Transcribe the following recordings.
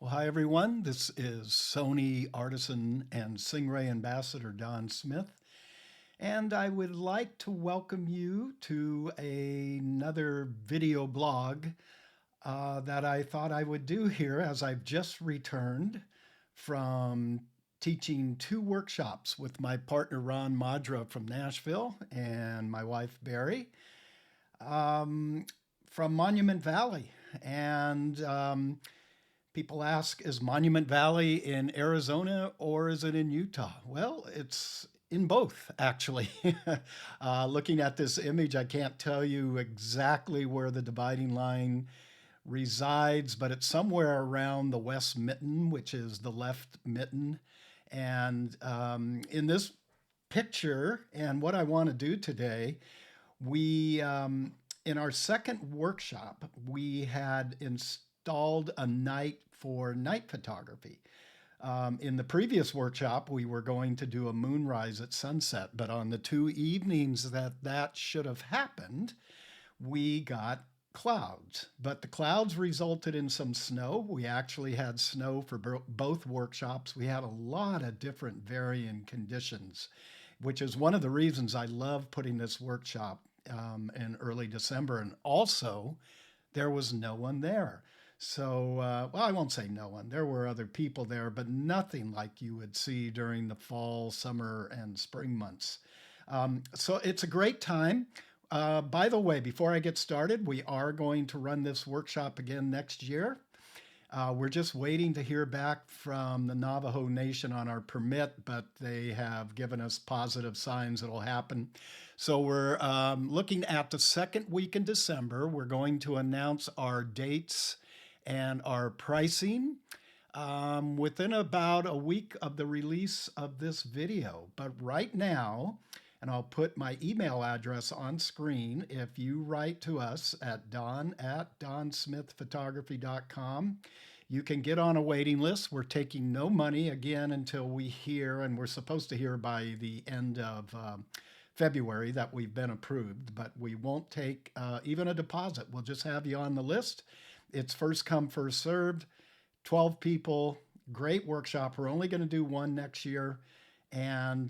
Well, hi everyone. This is Sony Artisan and Singh-Ray Ambassador Don Smith, and I would like to welcome you to another video blog that I thought I would do here as I've just returned from teaching two workshops with my partner Ron Madra from Nashville and my wife Barry um, from Monument Valley. And people ask, is Monument Valley in Arizona or is it in Utah? Well, it's in both, actually. Looking at this image, I can't tell you exactly where the dividing line resides, but it's somewhere around the west mitten, which is the left mitten. And in this picture, and what I want to do today, we in our second workshop, we had installed a night for night photography. In the previous workshop, we were going to do a moonrise at sunset, but on the two evenings that should have happened, we got clouds. But the clouds resulted in some snow. We actually had snow for both workshops. We had a lot of different varying conditions, which is one of the reasons I love putting this workshop in early December. And also, there was no one there. So, well, I won't say no one. There were other people there, but nothing like you would see during the fall, summer, and spring months. So it's a great time. By the way, before I get started, we are going to run this workshop again next year. We're just waiting to hear back from the Navajo Nation on our permit, but they have given us positive signs it'll happen. So we're looking at the second week in December. We're going to announce our dates and our pricing within about a week of the release of this video. But right now, and I'll put my email address on screen. If you write to us at don@donsmithphotography.com, you can get on a waiting list. We're taking no money again until we hear, and we're supposed to hear by the end of February that we've been approved, but we won't take even a deposit. We'll just have you on the list. It's first come, first served. 12 people, great workshop. We're only going to do one next year. And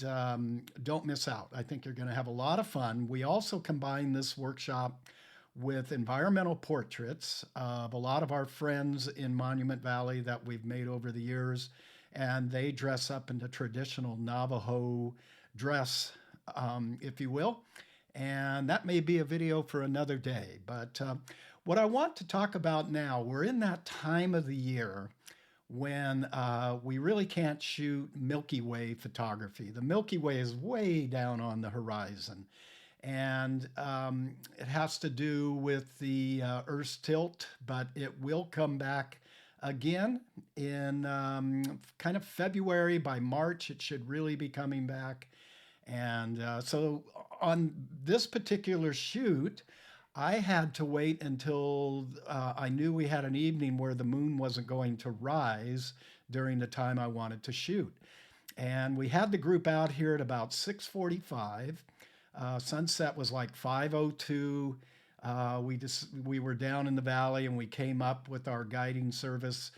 don't miss out. I think you're going to have a lot of fun. We also combine this workshop with environmental portraits of a lot of our friends in Monument Valley that we've made over the years. And they dress up in the traditional Navajo dress, if you will. And that may be a video for another day. But what I want to talk about now, we're in that time of the year when we really can't shoot Milky Way photography. The Milky Way is way down on the horizon. And it has to do with the Earth's tilt, but it will come back again in kind of February. By March, it should really be coming back. And so on this particular shoot, I had to wait until I knew we had an evening where the moon wasn't going to rise during the time I wanted to shoot. And we had the group out here at about 6:45. Sunset was like 5:02. We were down in the valley and we came up with our guiding service.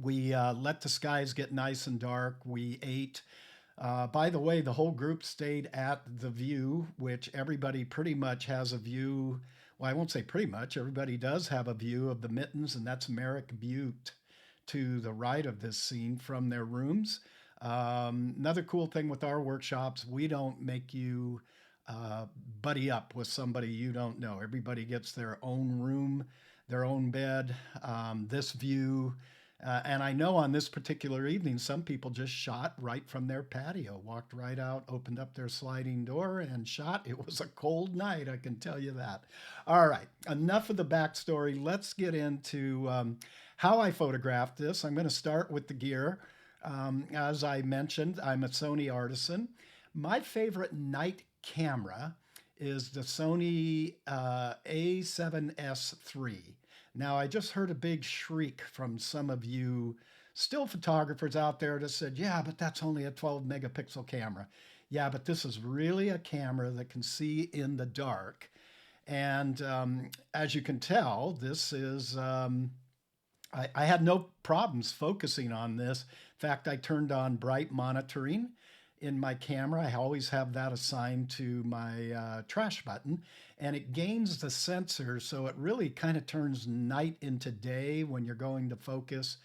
We let the skies get nice and dark. We ate. By the way, the whole group stayed at the view, which everybody pretty much has a view. Well, I won't say pretty much. Everybody does have a view of the Mittens, and that's Merrick Butte to the right of this scene from their rooms. Another cool thing with our workshops, we don't make you buddy up with somebody you don't know. Everybody gets their own room, their own bed, this view. And I know on this particular evening, some people just shot right from their patio, walked right out, opened up their sliding door and shot. It was a cold night, I can tell you that. All right, enough of the backstory. Let's get into how I photographed this. I'm going to start with the gear. As I mentioned, I'm a Sony Artisan. My favorite night camera is the Sony A7S III. Now, I just heard a big shriek from some of you still photographers out there that said, yeah, but that's only a 12 megapixel camera. Yeah, but this is really a camera that can see in the dark. And as you can tell, this is I had no problems focusing on this. In fact, I turned on bright monitoring in my camera. I always have that assigned to my trash button, and it gains the sensor, so it really kind of turns night into day when you're going to focus.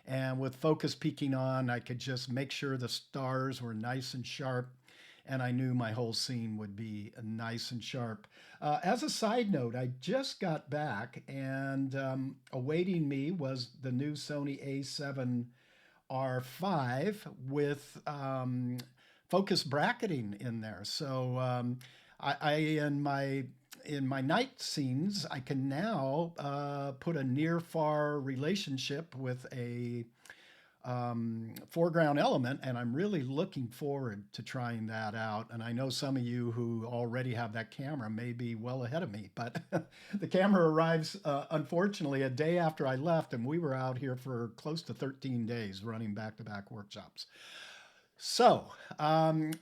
And with focus peaking on, I could just make sure the stars were nice and sharp, and I knew my whole scene would be nice and sharp. As a side note, I just got back, and awaiting me was the new Sony A7 R5 with focus bracketing in there. So I in my night scenes, I can now put a near far relationship with a foreground element, and I'm really looking forward to trying that out. And I know some of you who already have that camera may be well ahead of me, but the camera arrives unfortunately a day after I left, and we were out here for close to 13 days running back-to-back workshops. So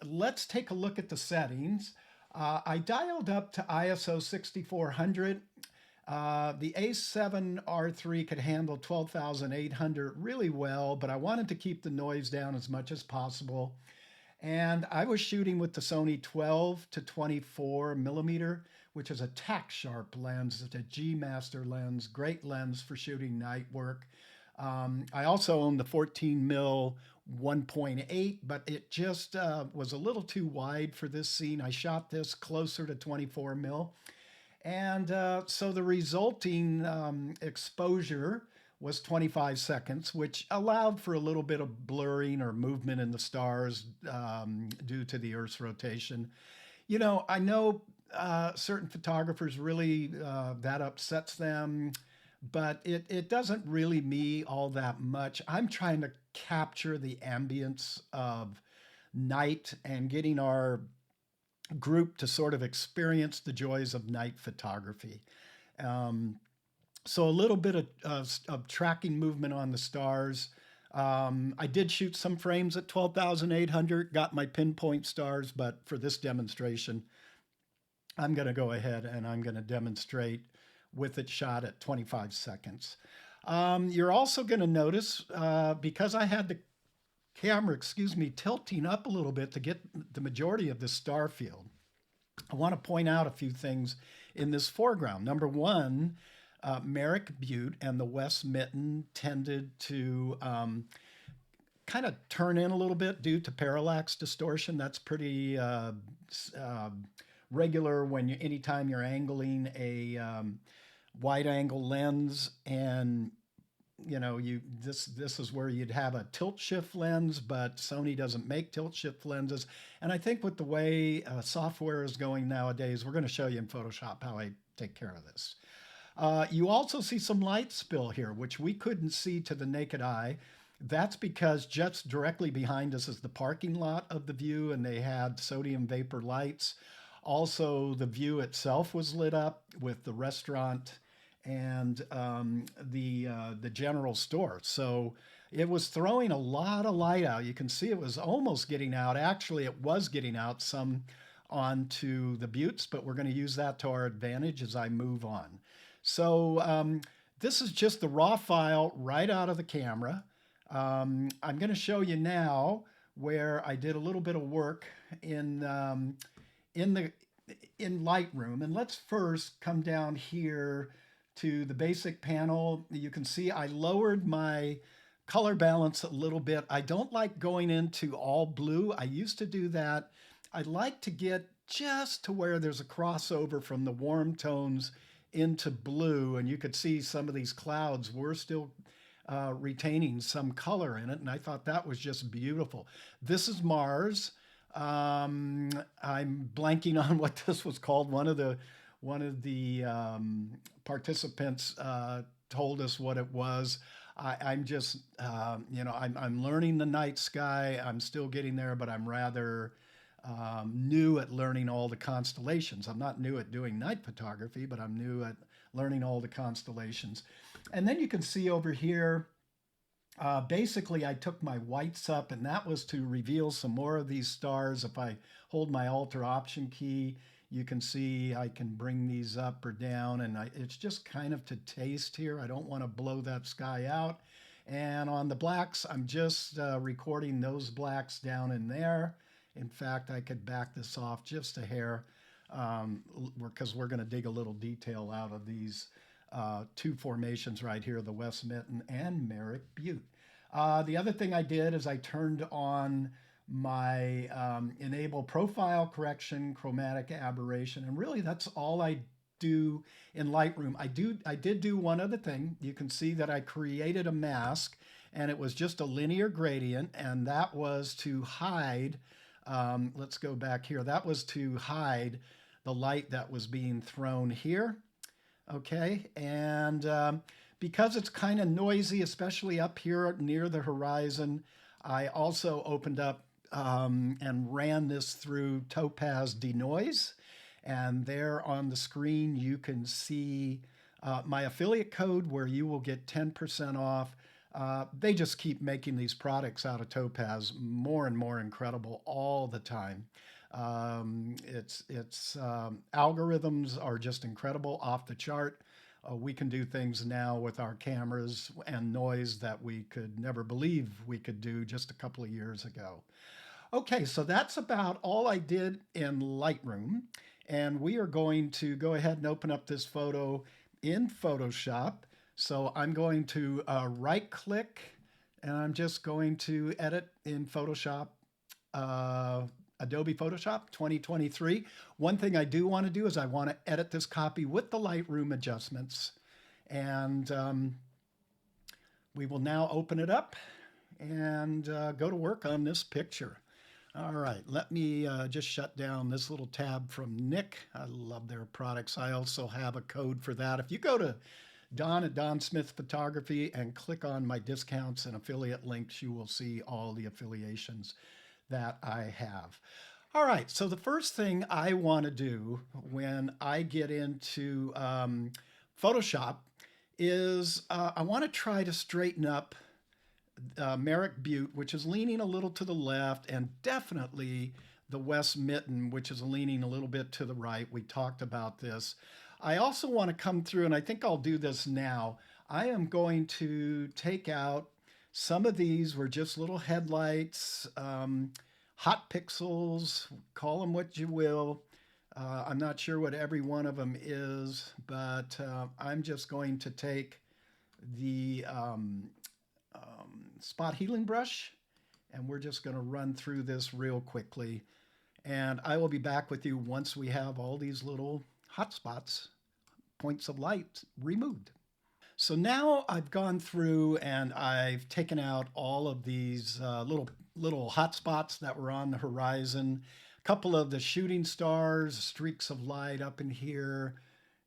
let's take a look at the settings. I dialed up to ISO 6400. The A7R3 could handle 12,800 really well, but I wanted to keep the noise down as much as possible. And I was shooting with the Sony 12 to 24 millimeter, which is a tack sharp lens. It's a G Master lens, great lens for shooting night work. I also own the 14 mil 1.8, but it just was a little too wide for this scene. I shot this closer to 24 mil. And so the resulting exposure was 25 seconds, which allowed for a little bit of blurring or movement in the stars due to the Earth's rotation. You know, I know certain photographers really that upsets them, but it doesn't really me all that much. I'm trying to capture the ambience of night and getting our group to sort of experience the joys of night photography. Um, so a little bit of tracking movement on the stars. I did shoot some frames at 12,800, got my pinpoint stars, but for this demonstration, I'm going to go ahead and I'm going to demonstrate with it shot at 25 seconds. You're also going to notice, because I had the camera, tilting up a little bit to get the majority of the star field, I want to point out a few things in this foreground. Number one, Merrick Butte and the West Mitten tended to kind of turn in a little bit due to parallax distortion. That's pretty regular when anytime you're angling a wide angle lens, and you know, this is where you'd have a tilt shift lens, but Sony doesn't make tilt shift lenses. And I think with the way software is going nowadays, we're going to show you in Photoshop how I take care of this. You also see some light spill here, which we couldn't see to the naked eye. That's because just directly behind us is the parking lot of the view, and they had sodium vapor lights. Also, the view itself was lit up with the restaurant and the general store. So it was throwing a lot of light out. You can see it was almost getting out. Actually, it was getting out some onto the buttes, but we're going to use that to our advantage as I move on. So this is just the raw file right out of the camera. I'm going to show you now where I did a little bit of work in Lightroom. And let's first come down here to the basic panel. You can see I lowered my color balance a little bit. I don't like going into all blue. I used to do that. I like to get just to where there's a crossover from the warm tones into blue, and you could see some of these clouds were still retaining some color in it, and I thought that was just beautiful. This is Mars. I'm blanking on what this was called. One of the participants told us what it was. I'm just, I'm learning the night sky. I'm still getting there, but I'm rather new at learning all the constellations. I'm not new at doing night photography, but I'm new at learning all the constellations. And then you can see over here, basically I took my whites up, and that was to reveal some more of these stars. If I hold my Alt or Option key, You can see I can bring these up or down, and it's just kind of to taste here. I don't want to blow that sky out. And on the blacks, I'm just recording those blacks down in there. In fact, I could back this off just a hair because we're going to dig a little detail out of these two formations right here, the West Mitten and Merrick Butte. The other thing I did is I turned on my enable profile correction, chromatic aberration, and really that's all I do in Lightroom. I did do one other thing. You can see that I created a mask, and it was just a linear gradient, and that was to hide. Let's go back here. That was to hide the light that was being thrown here. Okay, and because it's kind of noisy, especially up here near the horizon, I also opened up and ran this through Topaz Denoise. And there on the screen, you can see my affiliate code where you will get 10% off. They just keep making these products out of Topaz more and more incredible all the time. Algorithms are just incredible, off the chart. We can do things now with our cameras and noise that we could never believe we could do just a couple of years ago. Okay, so that's about all I did in Lightroom. And we are going to go ahead and open up this photo in Photoshop. So I'm going to right click, and I'm just going to edit in Photoshop, Adobe Photoshop 2023. One thing I do want to do is I want to edit this copy with the Lightroom adjustments. And we will now open it up and go to work on this picture. All right, let me just shut down this little tab from Nick. I love their products. I also have a code for that. If you go to Don at Don Smith Photography and click on my discounts and affiliate links, you will see all the affiliations that I have. All right, so the first thing I want to do when I get into Photoshop is I want to try to straighten up Merrick Butte, which is leaning a little to the left, and definitely the West Mitten, which is leaning a little bit to the right. We talked about this. I also want to come through, and I think I'll do this now. I am going to take out some of these were just little headlights, hot pixels, call them what you will. I'm not sure what every one of them is, but I'm just going to take the spot healing brush, and we're just going to run through this real quickly. And I will be back with you once we have all these little hot spots, points of light removed. So now I've gone through and I've taken out all of these little hot spots that were on the horizon, a couple of the shooting stars, streaks of light up in here.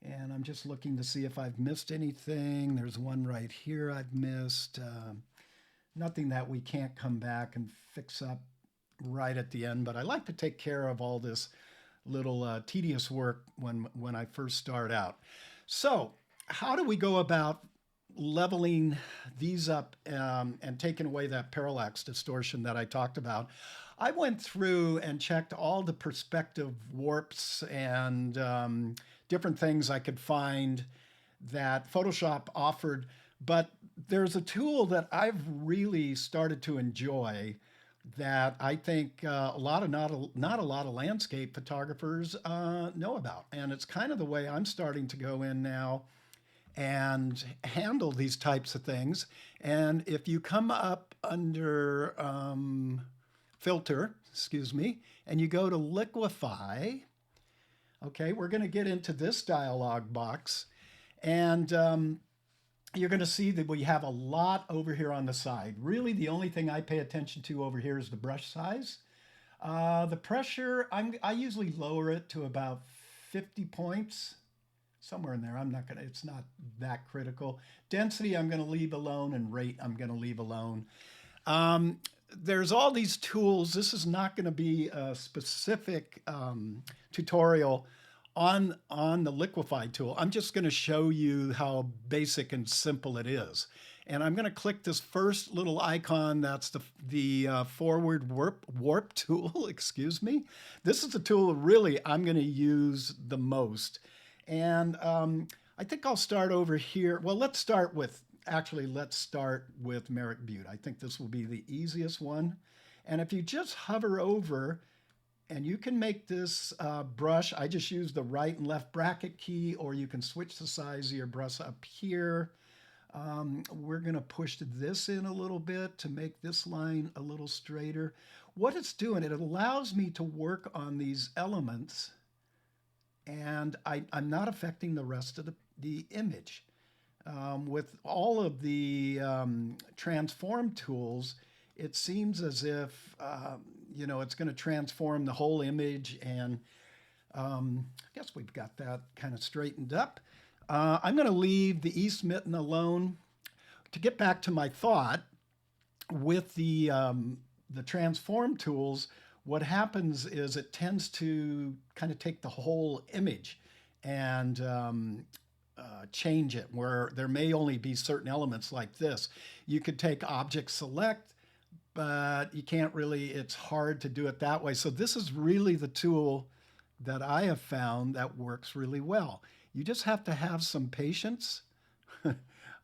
And I'm just looking to see if I've missed anything. There's one right here I've missed. Nothing that we can't come back and fix up right at the end, but I like to take care of all this little tedious work when I first start out. So how do we go about leveling these up and taking away that parallax distortion that I talked about? I went through and checked all the perspective warps and different things I could find that Photoshop offered, but there's a tool that I've really started to enjoy that I think not a lot of landscape photographers know about. And it's kind of the way I'm starting to go in now and handle these types of things. And if you come up under filter, excuse me, and you go to Liquify, okay, we're going to get into this dialog box, and you're going to see that we have a lot over here on the side. Really, the only thing I pay attention to over here is the brush size. The pressure, I usually lower it to about 50 points, somewhere in there. It's not that critical. Density, I'm going to leave alone, and rate, I'm going to leave alone. There's all these tools. This is not going to be a specific tutorial on the Liquify tool. I'm just going to show you how basic and simple it is. And I'm going to click this first little icon. That's the forward warp tool. Excuse me. This is the tool really I'm going to use the most. And I think I'll start over here. Well, let's start with Merrick Butte. I think this will be the easiest one. And if you just hover over, and you can make this brush, I just use the right and left bracket key, or you can switch the size of your brush up here. We're going to push this in a little bit to make this line a little straighter. What it's doing, it allows me to work on these elements, and I'm not affecting the rest of the image. With all of the transform tools, it seems as if you know, it's going to transform the whole image, and I guess we've got that kind of straightened up. I'm going to leave the East Mitten alone. To get back to my thought, with the transform tools, what happens is it tends to kind of take the whole image and change it, where there may only be certain elements like this. You could take object select, but you can't really, it's hard to do it that way. So this is really the tool that I have found that works really well. You just have to have some patience.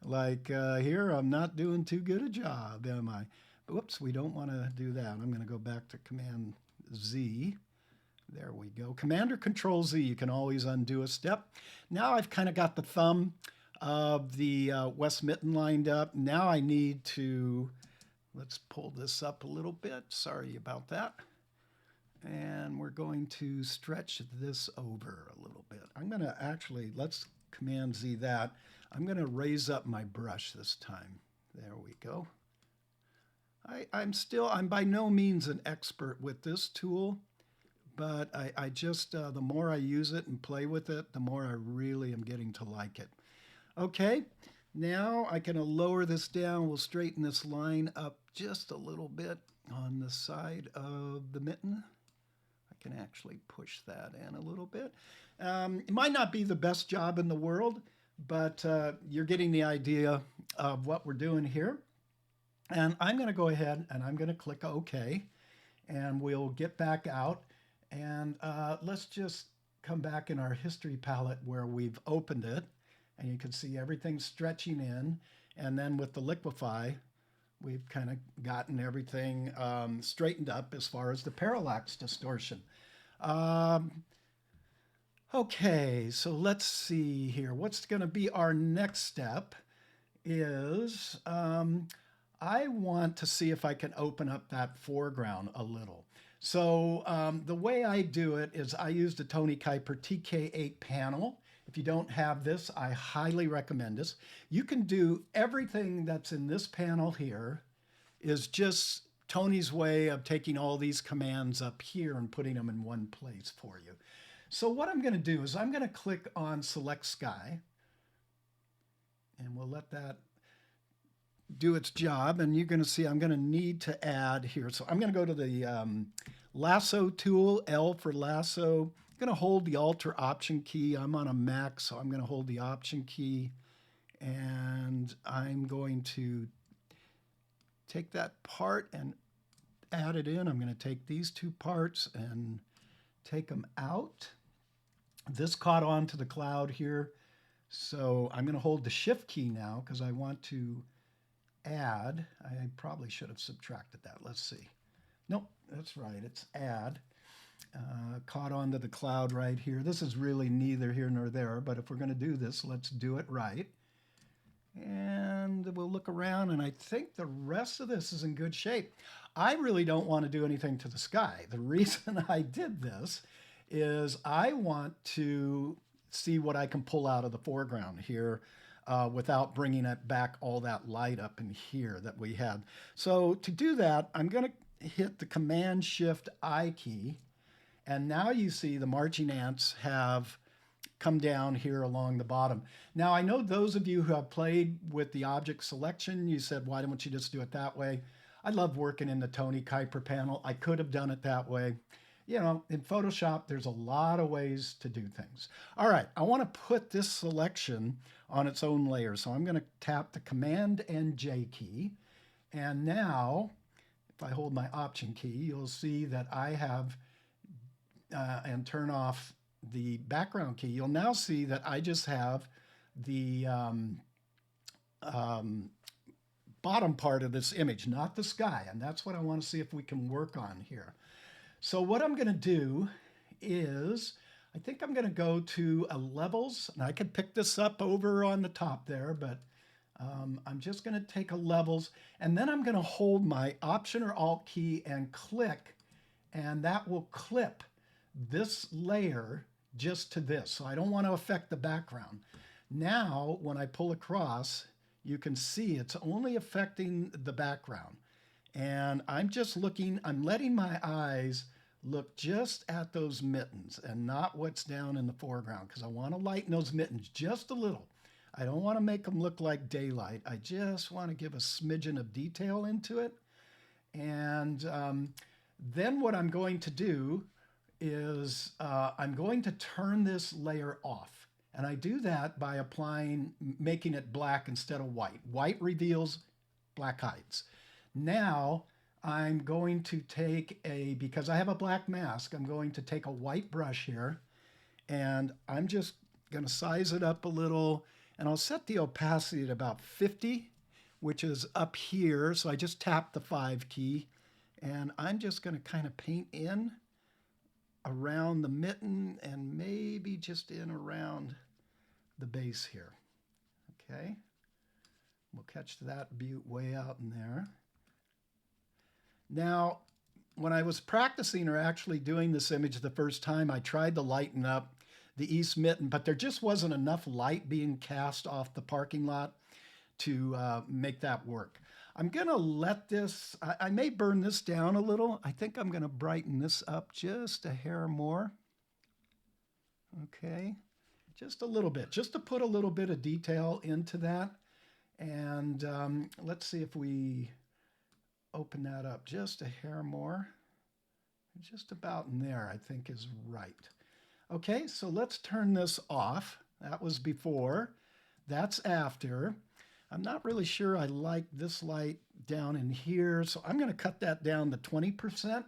Like here, I'm not doing too good a job, am I? Whoops, we don't want to do that. I'm going to go back to Command Z. There we go. Command or Control Z, you can always undo a step. Now I've kind of got the thumb of the West Mitten lined up. Now I need to, let's pull this up a little bit. Sorry about that. And we're going to stretch this over a little bit. I'm going to actually, let's Command Z that. I'm going to raise up my brush this time. There we go. I'm by no means an expert with this tool, but I just, the more I use it and play with it, the more I really am getting to like it. Okay, now I can lower this down. We'll straighten this line up just a little bit on the side of the mitten. I can actually push that in a little bit. It might not be the best job in the world, but you're getting the idea of what we're doing here. And I'm going to go ahead and I'm going to click OK, and we'll get back out. And let's just come back in our history palette where we've opened it, and you can see everything stretching in. And then with the Liquify, we've kind of gotten everything straightened up as far as the parallax distortion. Okay, so let's see here. What's going to be our next step is I want to see if I can open up that foreground a little. So the way I do it is I use the Tony Kuiper TK8 panel. If you don't have this, I highly recommend this. You can do everything that's in this panel here is just Tony's way of taking all these commands up here and putting them in one place for you. So what I'm going to do is I'm going to click on Select Sky, and we'll let that do its job. And you're going to see I'm going to need to add here. So I'm going to go to the lasso tool, L for lasso. I'm going to hold the Alt or Option key. I'm on a Mac, so I'm going to hold the Option key, and I'm going to take that part and add it in. I'm going to take these two parts and take them out. This caught on to the cloud here, so I'm going to hold the Shift key now because I want to add. I probably should have subtracted that. Let's see. Nope, that's right. It's add. Caught onto the cloud right here. This is really neither here nor there, but if we're going to do this, let's do it right. And we'll look around, and I think the rest of this is in good shape. I really don't want to do anything to the sky. The reason I did this is I want to see what I can pull out of the foreground here without bringing it back all that light up in here that we had. So to do that, I'm going to hit the Command-Shift-I key, and now you see the marching ants have come down here along the bottom. Now, I know those of you who have played with the object selection, you said, why don't you just do it that way? I love working in the Tony Kuiper panel. I could have done it that way. you know, in Photoshop, there's a lot of ways to do things. All right, I want to put this selection on its own layer. So I'm going to tap the Command and J key. And now, if I hold my Option key, you'll see that I have, and turn off the background key, you'll now see that I just have the bottom part of this image, not the sky. And that's what I want to see if we can work on here. So what I'm going to do is, I think I'm going to go to a levels, and I could pick this up over on the top there, but I'm just going to take a levels, and then I'm going to hold my Option or Alt key and click, and that will clip this layer just to this. So I don't want to affect the background. Now, when I pull across, you can see it's only affecting the background. And I'm just looking, I'm letting my eyes look just at those mittens and not what's down in the foreground, because I want to lighten those mittens just a little. I don't want to make them look like daylight. I just want to give a smidgen of detail into it. And then what I'm going to do is I'm going to turn this layer off. And I do that by making it black instead of white. White reveals, black hides. Now I'm going to take because I have a black mask, I'm going to take a white brush here, and I'm just going to size it up a little, and I'll set the opacity at about 50, which is up here. So I just tap the 5 key, and I'm just going to kind of paint in around the mitten and maybe just in around the base here. Okay, we'll catch that butte way out in there. Now, when I was practicing or actually doing this image the first time, I tried to lighten up the east mitten, but there just wasn't enough light being cast off the parking lot to make that work. I'm going to let this, I may burn this down a little. I think I'm going to brighten this up just a hair more. Okay, just a little bit, just to put a little bit of detail into that. And let's see if we open that up just a hair more. Just about in there, I think is right. Okay, so let's turn this off. That was before. That's after. I'm not really sure I like this light down in here, so I'm going to cut that down to 20%.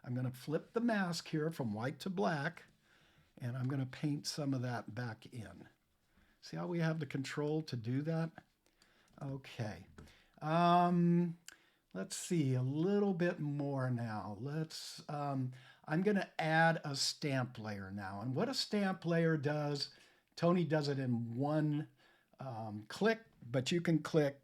I'm going to flip the mask here from white to black, and I'm going to paint some of that back in. See how we have the control to do that? Okay. Let's see, a little bit more now. I'm going to add a stamp layer now. And what a stamp layer does, Tony does it in one click, but you can click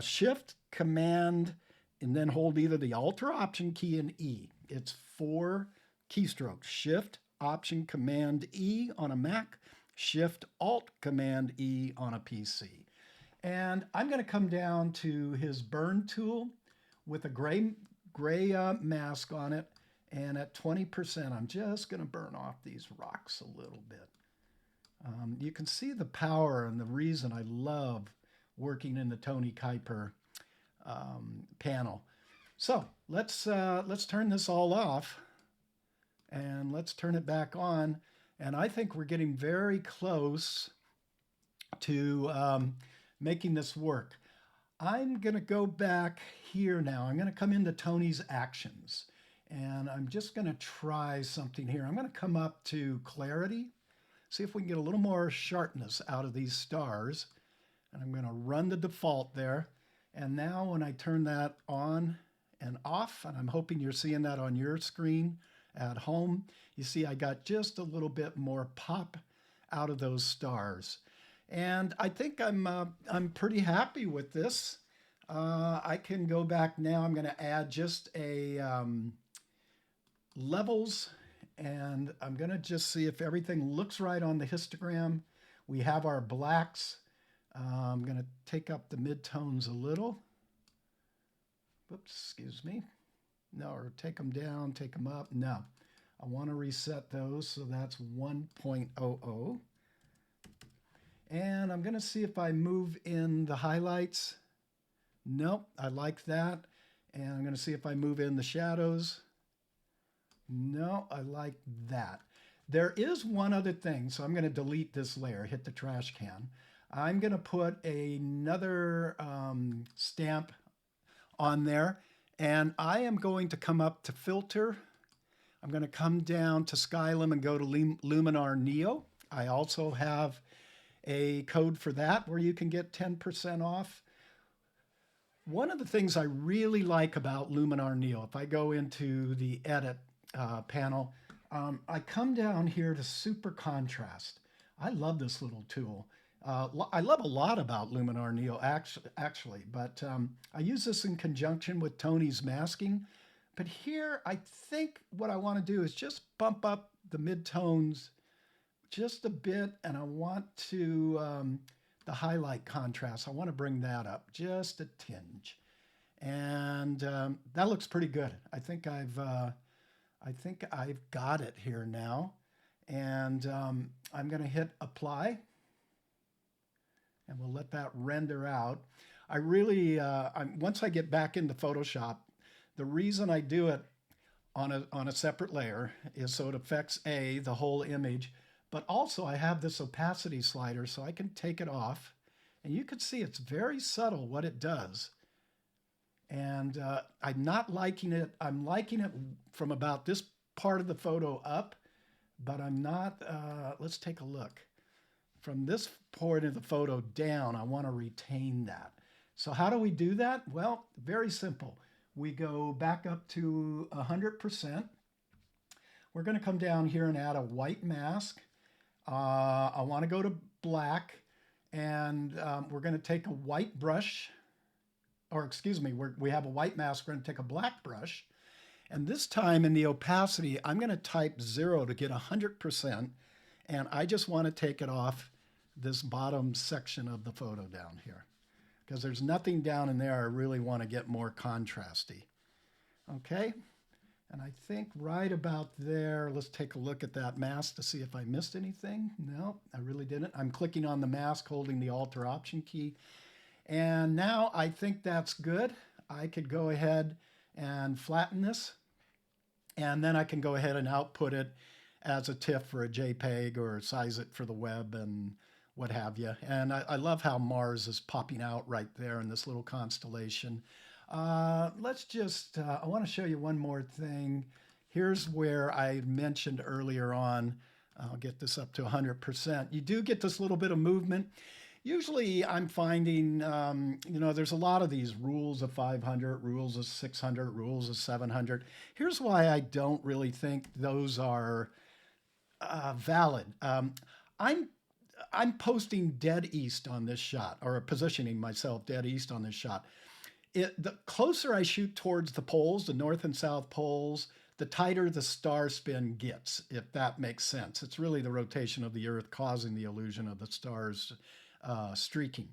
Shift, Command, and then hold either the Alt or Option key and E. It's 4 keystrokes: Shift, Option, Command, E on a Mac, Shift, Alt, Command, E on a PC. And I'm going to come down to his burn tool with a gray mask on it, and at 20%, I'm just going to burn off these rocks a little bit. You can see the power and the reason I love working in the Tony Kuiper panel. So let's turn this all off, and let's turn it back on. And I think we're getting very close to making this work. I'm going to go back here now. I'm going to come into Tony's actions, and I'm just going to try something here. I'm going to come up to clarity, see if we can get a little more sharpness out of these stars. And I'm going to run the default there. And now when I turn that on and off, and I'm hoping you're seeing that on your screen at home, you see I got just a little bit more pop out of those stars. And I think I'm pretty happy with this. I can go back now. I'm going to add just a levels, and I'm going to just see if everything looks right on the histogram. We have our blacks. I'm going to take up the midtones a little. Whoops, excuse me. No, or take them down, take them up. No, I want to reset those, so that's 1.00. And I'm going to see if I move in the highlights. Nope, I like that. And I'm going to see if I move in the shadows. No, I like that. There is one other thing, so I'm going to delete this layer, hit the trash can. I'm going to put another stamp on there, and I am going to come up to filter. I'm going to come down to Skylum and go to Luminar Neo. I also have a code for that where you can get 10% off. One of the things I really like about Luminar Neo, if I go into the edit panel, I come down here to super contrast. I love this little tool. I love a lot about Luminar Neo actually, but I use this in conjunction with Tony's masking. But here, I think what I want to do is just bump up the midtones just a bit, and I want to, the highlight contrast, I want to bring that up just a tinge. And that looks pretty good. I think I've got it here now. And I'm going to hit apply, and we'll let that render out. I really, once I get back into Photoshop, the reason I do it on a separate layer is so it affects the whole image, but also I have this opacity slider so I can take it off, and you can see it's very subtle what it does. And I'm not liking it. I'm liking it from about this part of the photo up, but I'm not, let's take a look. From this point of the photo down, I want to retain that. So how do we do that? Well, very simple. We go back up to 100%. We're going to come down here and add a white mask. I want to go to black, and we're going to take a white brush, or excuse me, we have a white mask. We're going to take a black brush, and this time in the opacity, I'm going to type 0 to get 100%, and I just want to take it off this bottom section of the photo down here, because there's nothing down in there I really want to get more contrasty. Okay, and I think right about there, let's take a look at that mask to see if I missed anything. No, I really didn't. I'm clicking on the mask, holding the Alt or Option key. And now I think that's good. I could go ahead and flatten this, and then I can go ahead and output it as a TIFF or a JPEG, or size it for the web and what have you. And I love how Mars is popping out right there in this little constellation. Let's just, I want to show you one more thing. Here's where I mentioned earlier on, I'll get this up to 100%. You do get this little bit of movement. Usually I'm finding, there's a lot of these rules of 500, rules of 600, rules of 700. Here's why I don't really think those are valid. I'm posting dead east on this shot, or positioning myself dead east on this shot. The closer I shoot towards the poles, the north and south poles, the tighter the star spin gets, if that makes sense. It's really the rotation of the Earth causing the illusion of the stars streaking.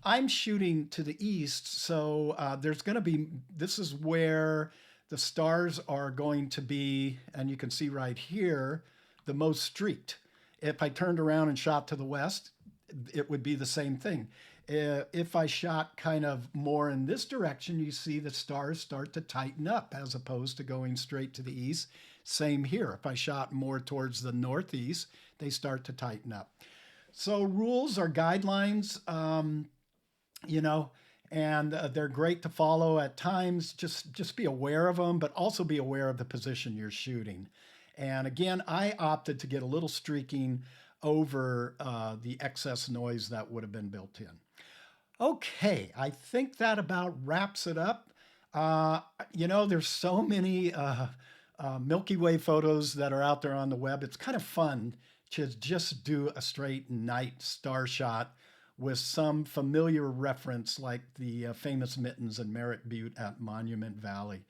I'm shooting to the east, so there's going to be, this is where the stars are going to be, and you can see right here, the most streaked. If I turned around and shot to the west, it would be the same thing. If I shot kind of more in this direction, you see the stars start to tighten up as opposed to going straight to the east. Same here. If I shot more towards the northeast, they start to tighten up. So rules are guidelines, and they're great to follow at times. Just be aware of them, but also be aware of the position you're shooting. And again, I opted to get a little streaking over the excess noise that would have been built in. Okay, I think that about wraps it up. There's so many Milky Way photos that are out there on the web. It's kind of fun to just do a straight night star shot with some familiar reference like the famous mittens in Merritt Butte at Monument Valley.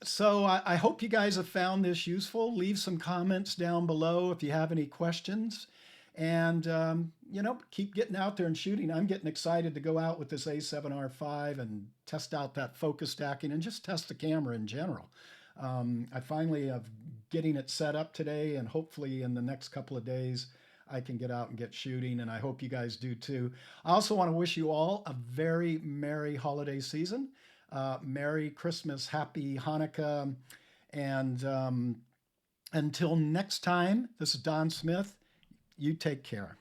So I hope you guys have found this useful. Leave some comments down below if you have any questions. And, keep getting out there and shooting. I'm getting excited to go out with this A7R5 and test out that focus stacking and just test the camera in general. I finally have getting it set up today, and hopefully in the next couple of days, I can get out and get shooting, and I hope you guys do too. I also want to wish you all a very Merry holiday season. Merry Christmas, Happy Hanukkah, And until next time, this is Don Smith. You take care.